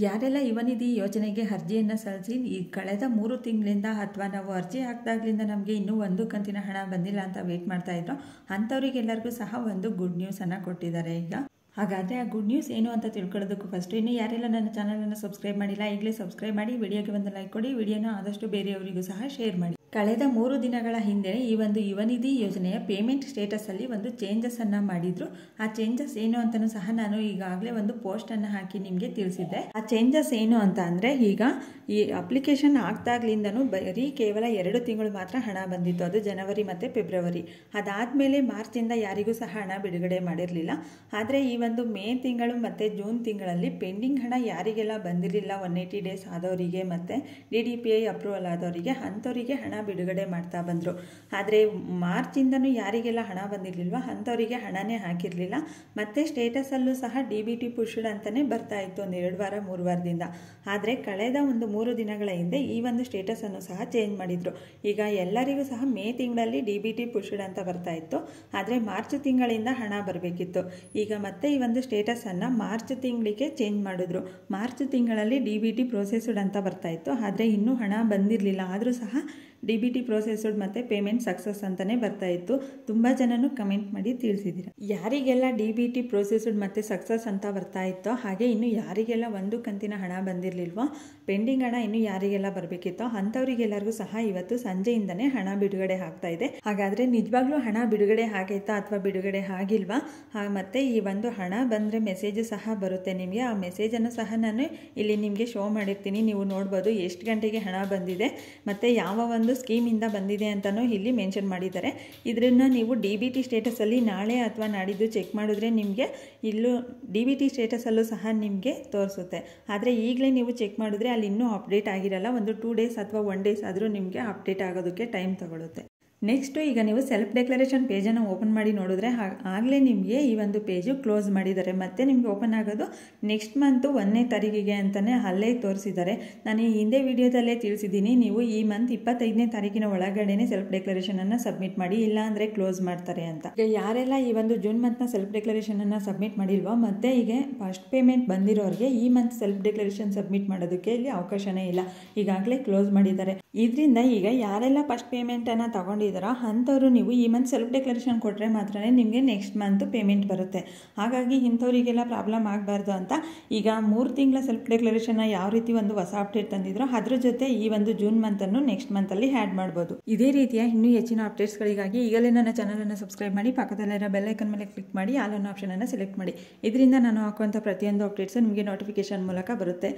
ಯಾರೆಲ್ಲ ಯುವನಿಧಿ ಯೋಜನೆಗೆ ಅರ್ಜಿಯನ್ನು ಸಲ್ಲಿಸಿ ಈ ಕಳೆದ 3 ತಿಂಗಳಿಂದ ಅಥವಾ ನಾವು ಅರ್ಜಿ ಹಾಕಿದಾಗಲಿಂದ ನಮಗೆ ಇನ್ನೂ ಒಂದು ಕಂತಿನ ಹಣ ಬಂದಿಲ್ಲ ಅಂತ ವೇಟ್ ಮಾಡ್ತಾ ಇದ್ರು ಅಂಥವರಿಗೆಲ್ಲರಿಗೂ ಸಹ ಒಂದು ಗುಡ್ ನ್ಯೂಸನ್ನು ಕೊಟ್ಟಿದ್ದಾರೆ ಈಗ. ಹಾಗಾದರೆ ಆ ಗುಡ್ ನ್ಯೂಸ್ ಏನು ಅಂತ ತಿಳ್ಕೊಳ್ಳೋದಕ್ಕೂ ಫಸ್ಟ್ ಇನ್ನು ಯಾರೆಲ್ಲ ನನ್ನ ಚಾನಲನ್ನು ಸಬ್ಸ್ಕ್ರೈಬ್ ಮಾಡಿಲ್ಲ ಈಗಲೇ ಸಬ್ಸ್ಕ್ರೈಬ್ ಮಾಡಿ, ವಿಡಿಯೋಗೆ ಒಂದು ಲೈಕ್ ಕೊಡಿ, ವಿಡಿಯೋನ ಆದಷ್ಟು ಬೇರೆಯವರಿಗೂ ಸಹ ಶೇರ್ ಮಾಡಿ. ಕಳೆದ 3 ದಿನಗಳ ಹಿಂದೆ ಈ ಒಂದು ಯುವನಿಧಿ ಯೋಜನೆಯ ಪೇಮೆಂಟ್ ಸ್ಟೇಟಸಲ್ಲಿ ಒಂದು ಚೇಂಜಸನ್ನು ಮಾಡಿದ್ರು. ಆ ಚೇಂಜಸ್ ಏನು ಅಂತಲೂ ಸಹ ನಾನು ಈಗಾಗಲೇ ಒಂದು ಪೋಸ್ಟನ್ನು ಹಾಕಿ ನಿಮಗೆ ತಿಳಿಸಿದ್ದೆ. ಆ ಚೇಂಜಸ್ ಏನು ಅಂತ ಅಂದರೆ, ಈಗ ಈ ಅಪ್ಲಿಕೇಶನ್ ಆಗ್ದಾಗ್ಲಿಂದನೂ ಬರೀ ಕೇವಲ 2 ತಿಂಗಳು ಮಾತ್ರ ಹಣ ಬಂದಿತ್ತು, ಅದು ಜನವರಿ ಮತ್ತು ಫೆಬ್ರವರಿ. ಅದಾದಮೇಲೆ ಮಾರ್ಚಿಂದ ಯಾರಿಗೂ ಸಹ ಹಣ ಬಿಡುಗಡೆ ಮಾಡಿರಲಿಲ್ಲ. ಆದರೆ ಈ ಒಂದು ಮೇ ತಿಂಗಳು ಮತ್ತು ಜೂನ್ ತಿಂಗಳಲ್ಲಿ ಪೆಂಡಿಂಗ್ ಹಣ ಯಾರಿಗೆಲ್ಲ ಬಂದಿರಲಿಲ್ಲ 180 ಡೇಸ್ ಆದವರಿಗೆ ಮತ್ತು DDPI ಅಪ್ರೂವಲ್ ಆದವರಿಗೆ ಅಂಥವರಿಗೆ ಹಣ ಬಿಡುಗಡೆ ಮಾಡ್ತಾ ಬಂದರು. ಆದರೆ ಮಾರ್ಚಿಂದನೂ ಯಾರಿಗೆಲ್ಲ ಹಣ ಬಂದಿರಲಿಲ್ವ ಅಂಥವರಿಗೆ ಹಣನೇ ಹಾಕಿರಲಿಲ್ಲ. ಮತ್ತು ಸ್ಟೇಟಸಲ್ಲೂ ಸಹ DBT ಪುಷ್ಡ್ ಅಂತಲೇ ಬರ್ತಾ ಇತ್ತು ಒಂದು 2 ವಾರ 3 ವಾರದಿಂದ. ಆದರೆ ಕಳೆದ ಒಂದು 3 ದಿನಗಳ ಹಿಂದೆ ಈ ಒಂದು ಸ್ಟೇಟಸನ್ನು ಸಹ ಚೇಂಜ್ ಮಾಡಿದರು. ಈಗ ಎಲ್ಲರಿಗೂ ಸಹ ಮೇ ತಿಂಗಳಲ್ಲಿ DBT ಪುಷ್ಡ್ ಅಂತ ಬರ್ತಾ ಇತ್ತು, ಆದರೆ ಮಾರ್ಚ್ ತಿಂಗಳಿಂದ ಹಣ ಬರಬೇಕಿತ್ತು. ಈಗ ಮತ್ತೆ ಈ ಒಂದು ಸ್ಟೇಟಸನ್ನು ಮಾರ್ಚ್ ತಿಂಗಳಿಗೆ ಚೇಂಜ್ ಮಾಡಿದ್ರು. ಮಾರ್ಚ್ ತಿಂಗಳಲ್ಲಿ DBT ಪ್ರೊಸೆಸ್ಡ್ ಅಂತ ಬರ್ತಾ ಇತ್ತು, ಆದರೆ ಇನ್ನೂ ಹಣ ಬಂದಿರಲಿಲ್ಲ. ಆದರೂ ಸಹ DBT ಪ್ರೊಸೆಸ್ಡ್ ಮತ್ತು ಪೇಮೆಂಟ್ ಸಕ್ಸಸ್ ಅಂತಲೇ ಬರ್ತಾ ಇತ್ತು. ತುಂಬ ಜನನು ಕಮೆಂಟ್ ಮಾಡಿ ತಿಳಿಸಿದ್ದೀರ. ಯಾರಿಗೆಲ್ಲ DBT ಪ್ರೊಸೆಸ್ಡ್ ಮತ್ತು ಸಕ್ಸಸ್ ಅಂತ ಬರ್ತಾ ಇತ್ತೋ, ಹಾಗೆ ಇನ್ನು ಯಾರಿಗೆಲ್ಲ ಒಂದು ಕಂತಿನ ಹಣ ಬಂದಿರಲಿಲ್ವೋ, ಪೆಂಡಿಂಗ್ ಹಣ ಇನ್ನು ಯಾರಿಗೆಲ್ಲ ಬರಬೇಕಿತ್ತೋ ಅಂಥವರಿಗೆಲ್ಲರಿಗೂ ಸಹ ಇವತ್ತು ಸಂಜೆಯಿಂದನೇ ಹಣ ಬಿಡುಗಡೆ ಆಗ್ತಾ ಇದೆ. ಹಾಗಾದರೆ ನಿಜವಾಗ್ಲೂ ಹಣ ಬಿಡುಗಡೆ ಆಗೈತಾ ಅಥವಾ ಬಿಡುಗಡೆ ಆಗಿಲ್ವಾ? ಮತ್ತು ಈ ಒಂದು ಹಣ ಬಂದರೆ ಮೆಸೇಜು ಸಹ ಬರುತ್ತೆ ನಿಮಗೆ. ಆ ಮೆಸೇಜನ್ನು ಸಹ ನಾನು ಇಲ್ಲಿ ನಿಮಗೆ ಶೋ ಮಾಡಿರ್ತೀನಿ, ನೀವು ನೋಡ್ಬೋದು ಎಷ್ಟು ಗಂಟೆಗೆ ಹಣ ಬಂದಿದೆ ಮತ್ತು ಯಾವ ಒಂದು ಸ್ಕೀಮಿಂದ ಬಂದಿದೆ ಅಂತಲೂ ಇಲ್ಲಿ ಮೆನ್ಷನ್ ಮಾಡಿದ್ದಾರೆ. ಇದನ್ನು ನೀವು DBT ಸ್ಟೇಟಸಲ್ಲಿ ನಾಳೆ ಅಥವಾ ನಾಡಿದ್ದು ಚೆಕ್ ಮಾಡಿದ್ರೆ ನಿಮಗೆ ಇಲ್ಲೂ DBT ಸ್ಟೇಟಸಲ್ಲೂ ಸಹ ನಿಮಗೆ ತೋರಿಸುತ್ತೆ. ಆದರೆ ಈಗಲೇ ನೀವು ಚೆಕ್ ಮಾಡಿದ್ರೆ ಅಲ್ಲಿ ಇನ್ನೂ ಅಪ್ಡೇಟ್ ಆಗಿರಲ್ಲ. ಒಂದು 2 ಡೇಸ್ ಅಥವಾ 1 ಡೇಸ್ ಆದರೂ ನಿಮಗೆ ಅಪ್ಡೇಟ್ ಆಗೋದಕ್ಕೆ ಟೈಮ್ ತಗೊಳುತ್ತೆ. ನೆಕ್ಸ್ಟು ಈಗ ನೀವು ಸೆಲ್ಫ್ ಡೆಕ್ಲರೇಷನ್ ಪೇಜನ್ನು ಓಪನ್ ಮಾಡಿ ನೋಡಿದ್ರೆ ಆಗಲೇ ನಿಮಗೆ ಈ ಒಂದು ಪೇಜು ಕ್ಲೋಸ್ ಮಾಡಿದ್ದಾರೆ. ಮತ್ತು ನಿಮಗೆ ಓಪನ್ ಆಗೋದು ನೆಕ್ಸ್ಟ್ ಮಂತು 1ನೇ ತಾರೀಕಿಗೆ ಅಂತಲೇ ಅಲ್ಲೇ ತೋರಿಸಿದ್ದಾರೆ. ನಾನು ಈ ಹಿಂದೆ ವಿಡಿಯೋದಲ್ಲೇ ತಿಳಿಸಿದ್ದೀನಿ, ನೀವು ಈ ಮಂತ್ 25ನೇ ತಾರೀಕಿನ ಒಳಗಡೆನೇ ಸೆಲ್ಫ್ ಡೆಕ್ಲರೇಷನನ್ನು ಸಬ್ಮಿಟ್ ಮಾಡಿ, ಇಲ್ಲ ಅಂದರೆ ಕ್ಲೋಸ್ ಮಾಡ್ತಾರೆ ಅಂತ. ಈಗ ಯಾರೆಲ್ಲ ಈ ಒಂದು ಜೂನ್ ಮಂತ್ನ ಸೆಲ್ಫ್ ಡೆಕ್ಲರೇಷನನ್ನು ಸಬ್ಮಿಟ್ ಮಾಡಿಲ್ವೋ ಮತ್ತು ಈಗ ಫಸ್ಟ್ ಪೇಮೆಂಟ್ ಬಂದಿರೋರಿಗೆ ಈ ಮಂತ್ ಸೆಲ್ಫ್ ಡೆಕ್ಲರೇಷನ್ ಸಬ್ಮಿಟ್ ಮಾಡೋದಕ್ಕೆ ಇಲ್ಲಿ ಅವಕಾಶನೇ ಇಲ್ಲ, ಈಗಾಗಲೇ ಕ್ಲೋಸ್ ಮಾಡಿದ್ದಾರೆ. ಇದರಿಂದ ಈಗ ಯಾರೆಲ್ಲ ಫಸ್ಟ್ ಪೇಮೆಂಟನ್ನು ತಗೊಂಡಿದ್ದಾರೋ ಅಂಥವ್ರು ನೀವು ಈ ಮಂತ್ ಸೆಲ್ಫ್ ಡೆಕ್ಲರೇಷನ್ ಕೊಟ್ಟರೆ ಮಾತ್ರ ನಿಮಗೆ ನೆಕ್ಸ್ಟ್ ಮಂತ್ ಪೇಮೆಂಟ್ ಬರುತ್ತೆ. ಹಾಗಾಗಿ ಇಂಥವರಿಗೆಲ್ಲ ಪ್ರಾಬ್ಲಮ್ ಆಗಬಾರ್ದು ಅಂತ ಈಗ 3 ತಿಂಗಳ ಸೆಲ್ಫ್ ಡೆಕ್ಲರೇಷನ್ನ ಯಾವ ರೀತಿ ಒಂದು ಹೊಸ ಅಪ್ಡೇಟ್ ತಂದಿದ್ರೋ ಅದ್ರ ಜೊತೆ ಈ ಒಂದು ಜೂನ್ ಮಂತನ್ನು ನೆಕ್ಸ್ಟ್ ಮಂತಲ್ಲಿ ಆ್ಯಡ್ ಮಾಡ್ಬೋದು. ಇದೇ ರೀತಿಯ ಇನ್ನೂ ಹೆಚ್ಚಿನ ಅಪ್ಡೇಟ್ಸ್ಗಳಿಗಾಗಿ ಈಗಲೇ ನನ್ನ ಚಾನಲನ್ನು ಸಬ್ಸ್ಕ್ರೈಬ್ ಮಾಡಿ, ಪಕ್ಕದಲ್ಲಿರೋ ಬೆಲ್ ಐಕನ್ ಮೇಲೆ ಕ್ಲಿಕ್ ಮಾಡಿ ಆಲ್ ಅನ್ನೋ ಆಪ್ಷನನ್ನು ಸೆಲೆಕ್ಟ್ ಮಾಡಿ. ಇದರಿಂದ ನಾನು ಹಾಕುವಂಥ ಪ್ರತಿಯೊಂದು ಅಪ್ಡೇಟ್ಸು ನಿಮಗೆ ನೋಟಿಫಿಕೇಶನ್ ಮೂಲಕ ಬರುತ್ತೆ.